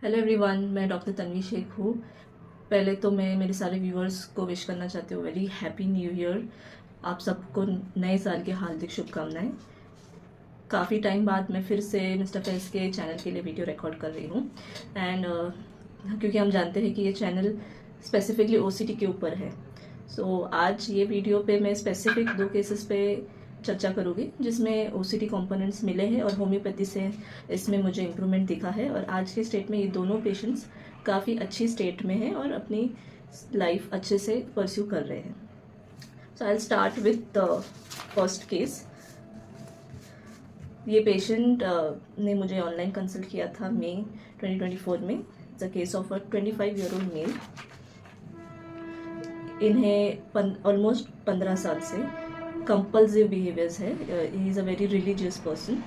Hello everyone, मैं doctor Tanvi Sheikh हूँ। पहले तो मैं मेरे सारे व्यूअर्स को विश करना चाहती हूँ वेरी हैप्पी न्यू ईयर। आप सबको नए साल की हार्दिक शुभकामनाएं। काफ़ी टाइम बाद मैं फिर से मिस्टर फेस के चैनल के लिए वीडियो रिकॉर्ड कर रही हूँ एंड क्योंकि हम जानते हैं कि ये चैनल स्पेसिफिकली ओसीटी के ऊपर है। सो आज ये वीडियो पे मैं स्पेसिफिक 2 केसेस पे चर्चा करूँगी जिसमें ओसीटी कंपोनेंट्स मिले हैं और होम्योपैथी से इसमें मुझे इम्प्रूवमेंट दिखा है और आज के स्टेट में ये दोनों पेशेंट्स काफ़ी अच्छी स्टेट में हैं और अपनी लाइफ अच्छे से परस्यू कर रहे हैं। So I start with the first case. ये पेशेंट ने मुझे ऑनलाइन कंसल्ट किया था मई 2024 में। It's a case of a 25-year-old male. इन्हें ऑलमोस्ट 15 साल से कंपल्सिव बिहेवियर्स है। He is a very religious person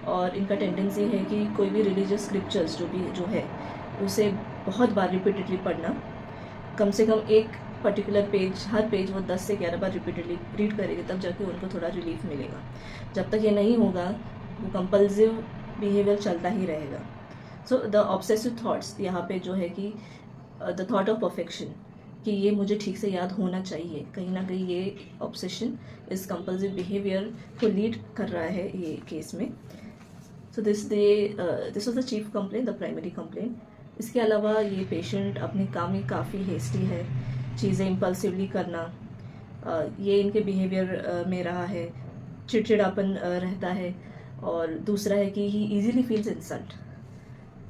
और इनका टेंडेंसी है कि कोई भी रिलीजियस स्क्रिप्चर्स जो है उसे बहुत बार रिपीटेडली पढ़ना। कम से कम एक पर्टिकुलर पेज, हर पेज वो 10 से 11 बार रिपीटेडली रीड करेंगे, तब जाके उनको थोड़ा रिलीफ मिलेगा। जब तक ये नहीं होगा वो कंपल्सिव बिहेवियर चलता ही रहेगा। सो द ऑब्सेसिव थॉट्स यहाँ पे जो है कि द थॉट ऑफ परफेक्शन, कि ये मुझे ठीक से याद होना चाहिए, कहीं ना कहीं ये ऑब्सेशन इस कंपल्सिव बिहेवियर को लीड कर रहा है ये केस में। So this was the chief complaint, the primary complaint. इसके अलावा ये पेशेंट अपने काम में काफ़ी हेस्टी है, चीज़ें इम्पल्सिवली करना, ये इनके बिहेवियर में रहा है। चिड़चिड़ापन रहता है। और दूसरा है कि ही ईजीली फील्स इंसल्ट।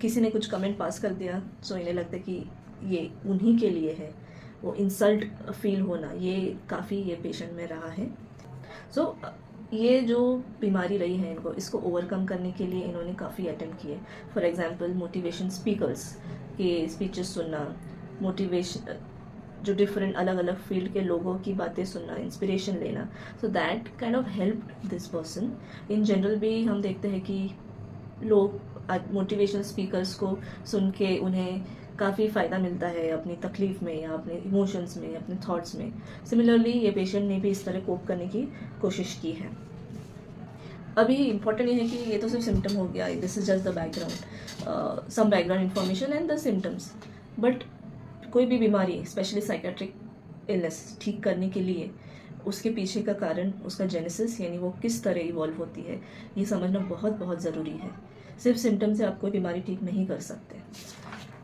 किसी ने कुछ कमेंट पास कर दिया सो इन्हें लगता है कि ये उन्हीं के लिए है, वो इंसल्ट फील होना ये काफ़ी ये पेशेंट में रहा है। सो ये जो बीमारी रही है इनको, इसको ओवरकम करने के लिए इन्होंने काफ़ी अटेम्प्ट किए। फॉर एग्जांपल मोटिवेशन स्पीकर्स के स्पीचेस सुनना, मोटिवेशन जो डिफरेंट अलग अलग फील्ड के लोगों की बातें सुनना, इंस्पिरेशन लेना। So that kind of help this person. In general भी हम देखते हैं कि लोग मोटिवेशनल स्पीकर्स को सुन के उन्हें काफ़ी फ़ायदा मिलता है अपनी तकलीफ़ में या अपने इमोशंस में, अपने थॉट्स में। सिमिलरली ये पेशेंट ने भी इस तरह कोप करने की कोशिश की है। अभी इम्पॉर्टेंट ये है कि ये तो सिर्फ सिम्टम हो गया, this is just the background, some background information and the symptoms. But कोई भी बीमारी, स्पेशली साइकेट्रिक इलनेस, ठीक करने के लिए उसके पीछे का कारण, उसका जेनेसिस यानी वो किस तरह इवॉल्व होती है, ये समझना बहुत बहुत ज़रूरी है। सिर्फ सिम्टम से आप कोई बीमारी ठीक नहीं कर सकते।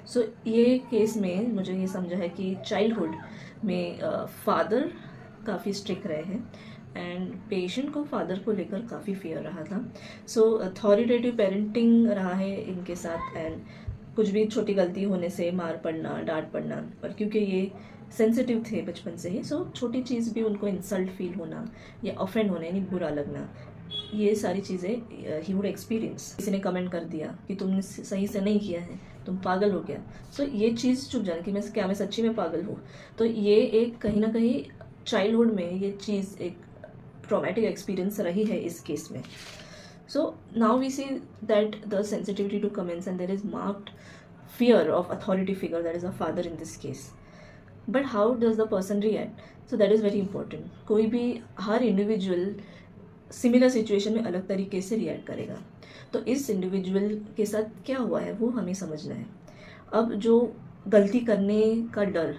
सो ये केस में मुझे ये समझा है कि चाइल्डहुड में फादर काफ़ी स्ट्रिक्ट रहे हैं एंड पेशेंट को फादर को लेकर काफ़ी फियर रहा था। सो अथॉरिटेटिव पेरेंटिंग रहा है इनके साथ एंड कुछ भी छोटी गलती होने से मार पड़ना, डांट पड़ना। और क्योंकि ये सेंसिटिव थे बचपन से ही, सो छोटी चीज़ भी उनको इंसल्ट फील होना या ऑफेंड होना यानी बुरा लगना, ये सारी चीज़ें ही वुड एक्सपीरियंस। किसी ने कमेंट कर दिया कि तुमने सही से नहीं किया है, तुम पागल हो गया। सो ये चीज़ चुप जाने कि मैं सच्ची में पागल हूँ। तो ये एक कहीं ना कहीं चाइल्डहुड में ये चीज़ एक ट्रॉमेटिक एक्सपीरियंस रही है इस केस में। So now we see that the sensitivity to comments and there is marked fear of authority figure, that is a father in this case. But how does the person react? So that is very important. कोई भी, हर individual similar situation में अलग तरीके से react करेगा। तो इस individual के साथ क्या हुआ है वो हमें समझना है। अब जो गलती करने का डर,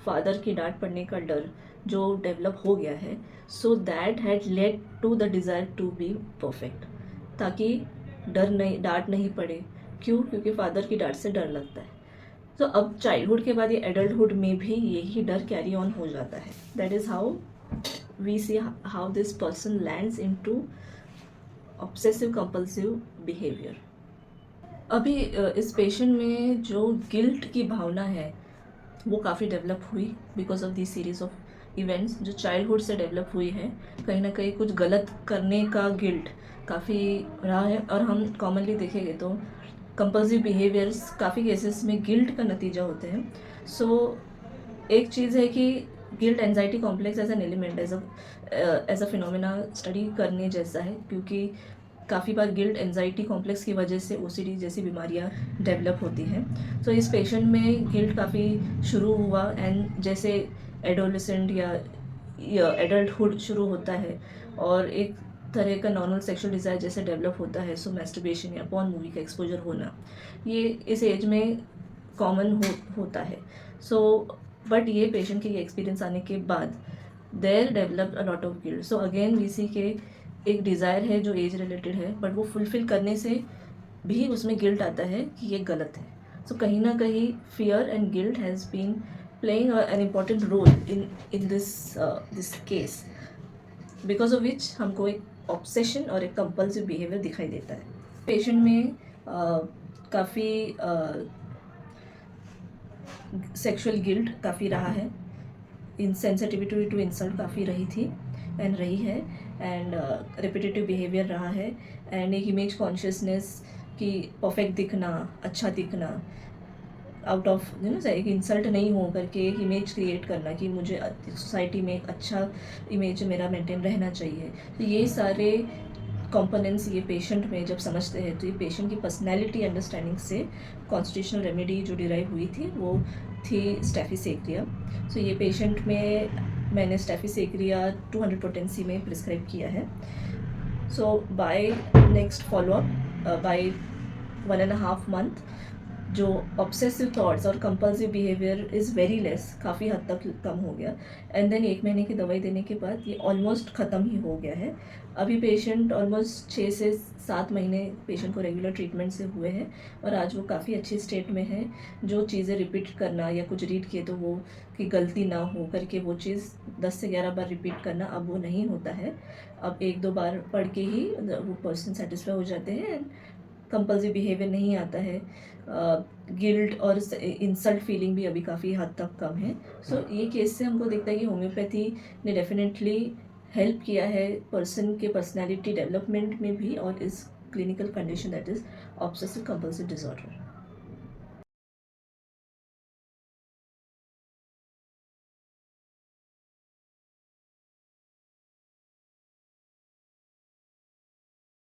फादर की डांट पड़ने का डर जो डेवलप हो गया है, so that had led to the desire to be perfect, ताकि डर नहीं, डांट नहीं पड़े। क्यों? क्योंकि फादर की डांट से डर लगता है। तो अब चाइल्डहुड के बाद ये एडल्टहुड में भी यही डर कैरी ऑन हो जाता है। That is how we see how this person lands into obsessive compulsive behaviour. अभी इस पेशेंट में जो गिल्ट की भावना है वो काफ़ी डेवलप हुई because of this series of events जो चाइल्डहुड से डेवलप हुई है। कहीं ना कहीं कुछ गलत करने का गिल्ट काफ़ी रहा है और हम कॉमनली देखेंगे तो कंपल्सिव बिहेवियर्स काफ़ी केसेस में गिल्ट का नतीजा होते हैं। सो एक चीज़ है कि guilt anxiety complex as an element, as a phenomena study करने जैसा है, क्योंकि काफ़ी बार गिल्ट एंजाइटी कॉम्प्लेक्स की वजह से ओसीडी जैसी बीमारियां डेवलप होती हैं। तो इस पेशेंट में गिल्ट काफ़ी शुरू हुआ एंड जैसे एडोलेसेंट या एडल्टहुड शुरू होता है और एक तरह का नॉर्मल सेक्सुअल डिज़ायर जैसे डेवलप होता है, सो मैस्टरबेशन या पॉर्न मूवी का एक्सपोजर होना, ये इस एज में कॉमन होता है. सो बट ये पेशेंट के ये एक्सपीरियंस आने के बाद there develop a lot of guilt. So again we see के एक डिज़ायर है जो एज रिलेटेड है, बट वो फुलफिल करने से भी उसमें गिल्ट आता है कि ये गलत है. सो कहीं ना कहीं fear and guilt has been playing an important role in this case, because of which हमको एक ऑब्सेशन और एक कंपल्सिव बिहेवियर दिखाई देता है. पेशेंट में काफ़ी सेक्सुअल गिल्ट काफ़ी रहा है, इनसेंसिटिविटी टू इंसल्ट काफ़ी रही थी एंड रही है, एंड रिपीटेटिव बिहेवियर रहा है, एंड एक इमेज कॉन्शियसनेस कि परफेक्ट दिखना, अच्छा दिखना, आउट ऑफ एक इंसल्ट नहीं हो करके एक इमेज क्रिएट करना कि मुझे सोसाइटी में एक अच्छा इमेज मेरा मेंटेन रहना चाहिए. तो ये सारे कंपोनेंट्स ये पेशेंट में जब समझते हैं तो ये पेशेंट की पर्सनैलिटी अंडरस्टैंडिंग से कॉन्स्टिट्यूशनल रेमेडी जो डिराइव हुई थी वो थी स्टेफिसेक्रिया. सो ये पेशेंट में मैंने स्टेफिसेक्रिया 200 पोटेंसी में प्रिस्क्राइब किया है. So by next follow up by 1.5 month जो ऑब्सेसिव थॉट्स और compulsive behaviour is very less, काफ़ी हद तक कम हो गया. एंड देन 1 महीने की दवाई देने के बाद ये ऑलमोस्ट ख़त्म ही हो गया है. अभी पेशेंट ऑलमोस्ट 6 से 7 महीने पेशेंट को रेगुलर ट्रीटमेंट से हुए हैं और आज वो काफ़ी अच्छी स्टेट में है. जो चीज़ें रिपीट करना या कुछ रीड किए तो वो कि गलती ना हो करके वो चीज़ 10 से 11 बार रिपीट करना अब वो नहीं होता है. अब 1-2 बार पढ़ के ही वो पर्सन सेटिस्फाई हो जाते हैं एंड कंपल्सिव बिहेवियर नहीं आता है. गिल्ट और इंसल्ट फीलिंग भी अभी काफ़ी हद तक कम है. सो ये केस से हमको दिखता है कि होम्योपैथी ने डेफिनेटली हेल्प किया है पर्सन के पर्सनैलिटी डेवलपमेंट में भी और इस clinical condition that is obsessive compulsive disorder.